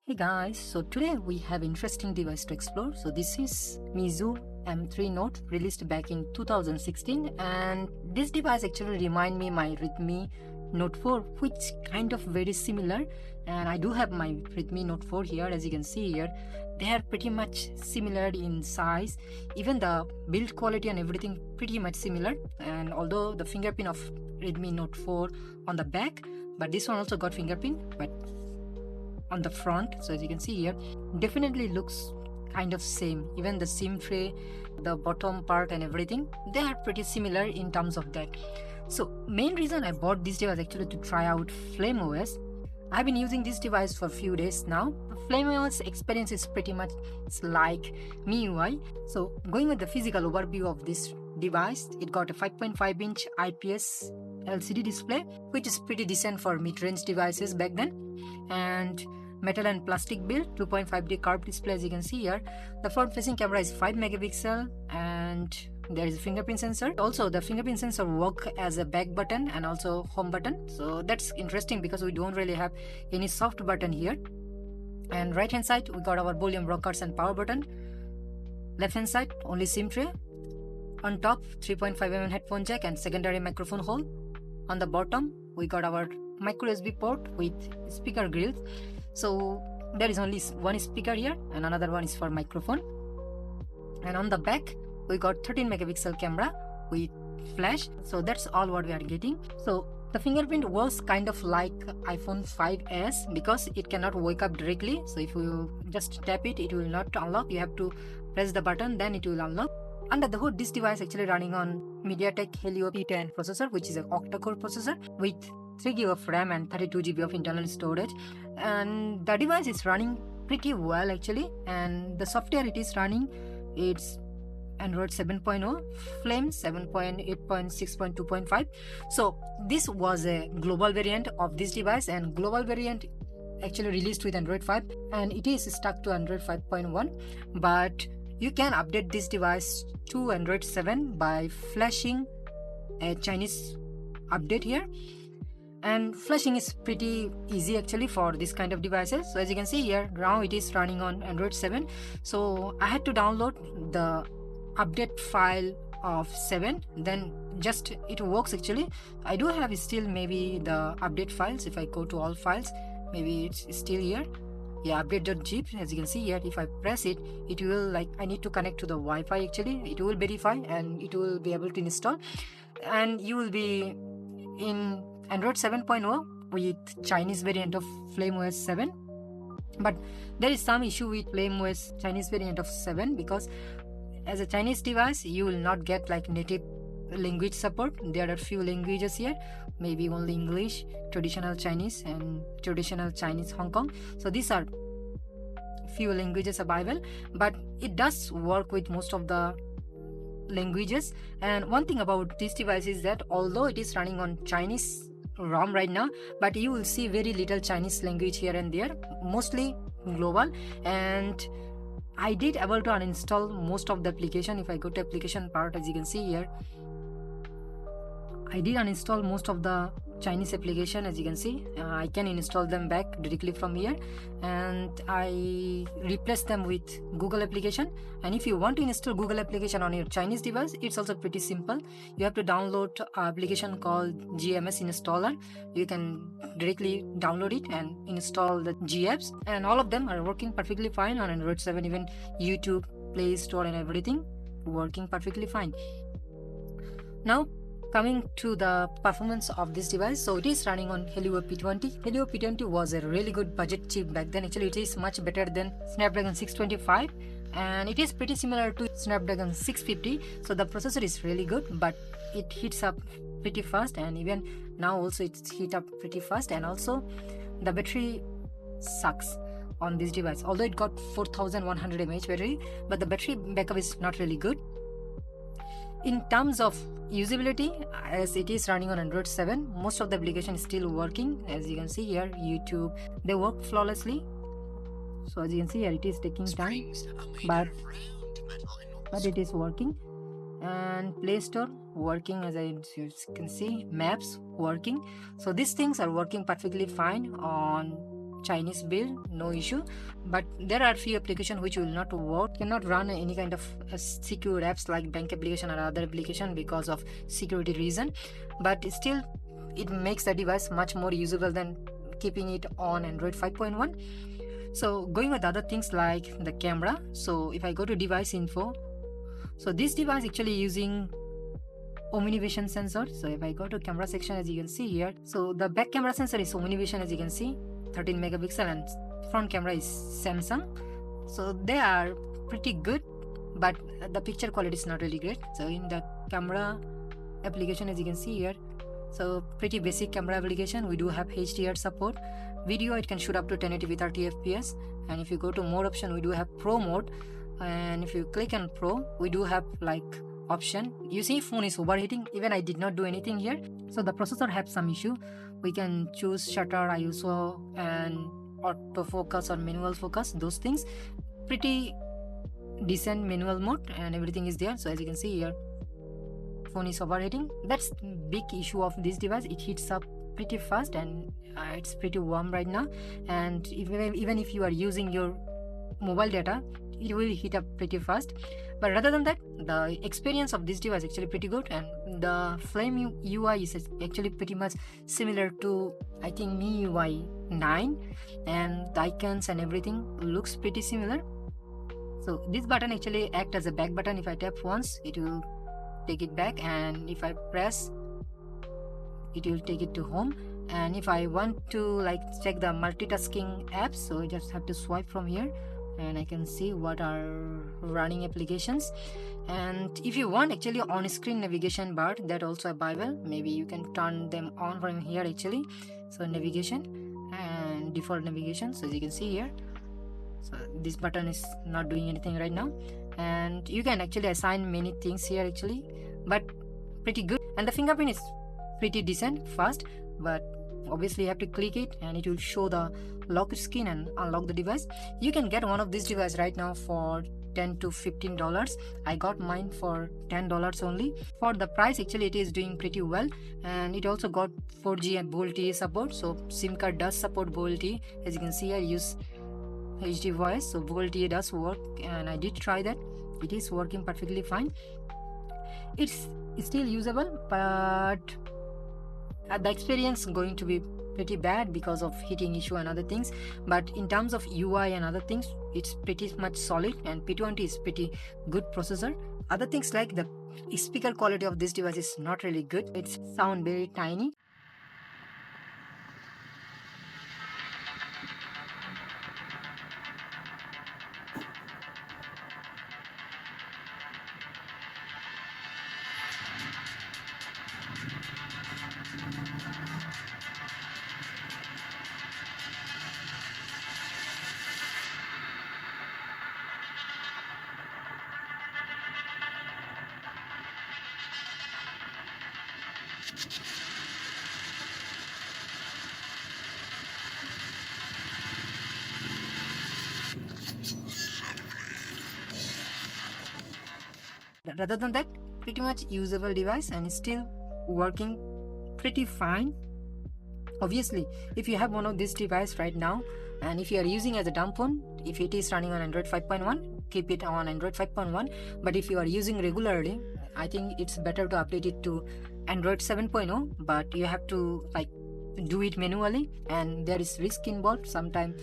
Hey guys, so today we have interesting device to explore. So this is Meizu M3 Note released back in 2016, and this device actually remind me my Redmi Note 4, which kind of very similar. And I do have my Redmi Note 4 here, as you can see here. They are pretty much similar in size, even the build quality and everything pretty much similar. And although the fingerprint of Redmi Note 4 on the back, but this one also got fingerprint, but on the front. So as you can see here, definitely looks kind of same. Even the SIM tray, the bottom part and everything, they are pretty similar in terms of that. So main reason I bought this device actually to try out Flame OS. I've been using this device for a few days now. Flame OS experience is pretty much like MIUI. So going with the physical overview of this device, it got a 5.5-inch IPS LCD display, which is pretty decent for mid-range devices back then, and metal and plastic build, 2.5D curved display as you can see here. The front facing camera is 5 megapixel and there is a fingerprint sensor. Also the fingerprint sensor work as a back button and also home button, so that's interesting because we don't really have any soft button here. And right hand side we got our volume rockers and power button. Left hand side only SIM tray. On top 3.5mm headphone jack and secondary microphone hole. On the bottom we got our micro USB port with speaker grills. So there is only one speaker here and another one is for microphone. And on the back we got 13 megapixel camera with flash. So that's all what we are getting. So the fingerprint works kind of like iPhone 5s because it cannot wake up directly. So if you just tap it, it will not unlock. You have to press the button, then it will unlock. Under the hood, this device actually running on MediaTek Helio P10 processor, which is an octa-core processor with 3GB of RAM and 32GB of internal storage. And the device is running pretty well actually, and the software it is running, it's Android 7.0, Flame 7.8.6.2.5. So this was a global variant of this device, and global variant actually released with Android 5 and it is stuck to Android 5.1, but you can update this device to Android 7 by flashing a Chinese update here. And flashing is pretty easy actually for this kind of devices. So as you can see here, now it is running on Android 7. So I had to download the update file of 7, then just it works actually. I do have still maybe the update files. If I go to all files, maybe it's still here. Yeah, update.zip. As you can see here, if I press it, it will, like, I need to connect to the Wi-Fi actually. It will verify and it will be able to install, and you will be in Android 7.0 with Chinese variant of Flame OS 7. But there is some issue with Flame OS Chinese variant of 7 because as a Chinese device you will not get like native language support. There are few languages here, maybe only English, traditional Chinese and traditional Chinese Hong Kong. So these are few languages available, but it does work with most of the languages. And one thing about this device is that although it is running on Chinese ROM right now, but you will see very little Chinese language here and there, mostly global. And I did able to uninstall most of the application. If I go to application part, as you can see here, I did uninstall most of the Chinese application. As you can see, I can install them back directly from here, and I replace them with Google application. And if you want to install Google application on your Chinese device, it's also pretty simple. You have to download an application called GMS installer. You can directly download it and install the G apps, and all of them are working perfectly fine on Android 7. Even YouTube, Play Store and everything working perfectly fine. Now coming to the performance of this device, so it is running on Helio P20. Helio P20 was a really good budget chip back then. Actually, it is much better than Snapdragon 625, and it is pretty similar to Snapdragon 650. So the processor is really good, but it heats up pretty fast, and even now also it's heat up pretty fast. And also the battery sucks on this device. Although it got 4100 mAh battery, but the battery backup is not really good. In terms of usability, as it is running on Android 7, most of the application is still working. As you can see here, YouTube, they work flawlessly. So as you can see here, it is taking time, but it is working. And Play Store working, as you can see, Maps working. So these things are working perfectly fine on Chinese build, no issue. But there are few applications which will not work, cannot run any kind of secure apps like bank application or other application because of security reason. But still, it makes the device much more usable than keeping it on Android 5.1. So going with other things like the camera. So if I go to device info, so this device actually using omnivision sensor. So if I go to camera section, as you can see here, so the back camera sensor is omnivision, as you can see, 13 megapixel, and front camera is Samsung. So they are pretty good, but the picture quality is not really great. So in the camera application, as you can see here, so pretty basic camera application. We do have HDR support. Video, it can shoot up to 1080p 30 fps. And if you go to more option, we do have pro mode, and if you click on pro, we do have like option. You see phone is overheating, even I did not do anything here. So the processor have some issue. We can choose shutter, ISO, and autofocus or manual focus, those things. Pretty decent manual mode and everything is there. So as you can see here, phone is overheating. That's big issue of this device. It heats up pretty fast, and it's pretty warm right now. And even if you are using your mobile data, it will heat up pretty fast. But rather than that, the experience of this device is actually pretty good, and the Flame UI is actually pretty much similar to, I think, MIUI 9, and the icons and everything looks pretty similar. So this button actually acts as a back button. If I tap once, it will take it back, and if I press, it will take it to home. And if I want to like check the multitasking apps, so I just have to swipe from here, and I can see what are running applications. And if you want actually on-screen navigation bar, that also available. Maybe you can turn them on from here actually. So navigation and default navigation. So as you can see here, so this button is not doing anything right now, and you can actually assign many things here actually, but pretty good. And the fingerprint is pretty decent, fast, but obviously you have to click it and it will show the lock screen and unlock the device. You can get one of this device right now for $10 to $15. I got mine for $10 only. For the price, actually it is doing pretty well, and it also got 4G and VoLTE support. So SIM card does support VoLTE. As you can see, I use HD voice, so VoLTE does work, and I did try that. It is working perfectly fine. It's still usable, but the experience going to be pretty bad because of heating issue and other things. But in terms of UI and other things, it's pretty much solid, and P20 is pretty good processor. Other things like the speaker quality of this device is not really good. It's sound very tiny. Rather than that, pretty much usable device, and still working pretty fine. Obviously, if you have one of this device right now, and if you are using as a dumb phone, if it is running on Android 5.1, keep it on Android 5.1. But if you are using regularly, I think it's better to update it to Android 7.0. But you have to like do it manually, and there is risk involved. Sometimes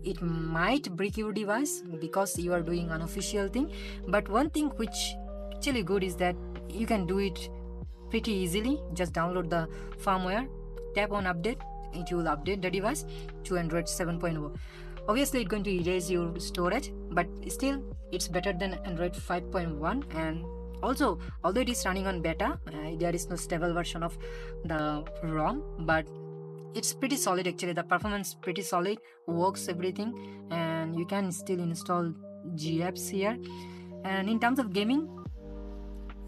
it might break your device because you are doing unofficial thing. But one thing which actually good is that you can do it pretty easily. Just download the firmware, tap on update, it will update the device to Android 7.0. Obviously it's going to erase your storage, but still it's better than Android 5.1. And also, although it is running on beta, there is no stable version of the ROM, but it's pretty solid actually. The performance pretty solid, works everything, and you can still install GApps here. And in terms of gaming,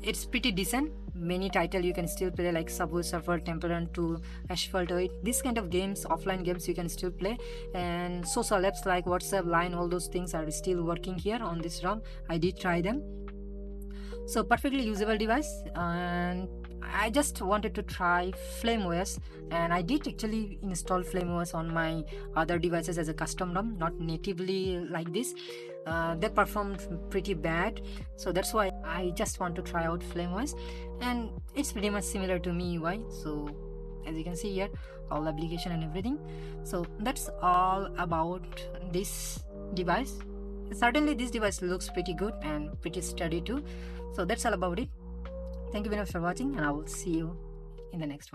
it's pretty decent. Many titles you can still play, like Subway Surfer, Temple Run 2, Asphalt 8. This kind of games, offline games, you can still play. And social apps like WhatsApp, Line, all those things are still working here on this ROM. I did try them. So perfectly usable device, and I just wanted to try FlameOS, and I did actually install FlameOS on my other devices as a custom ROM, not natively like this. They performed pretty bad, so that's why I just want to try out FlameOS, and it's pretty much similar to MIUI. So as you can see here, all application and everything. So that's all about this device. Certainly this device looks pretty good and pretty sturdy too. So that's all about it. Thank you very much for watching, and I will see you in the next one.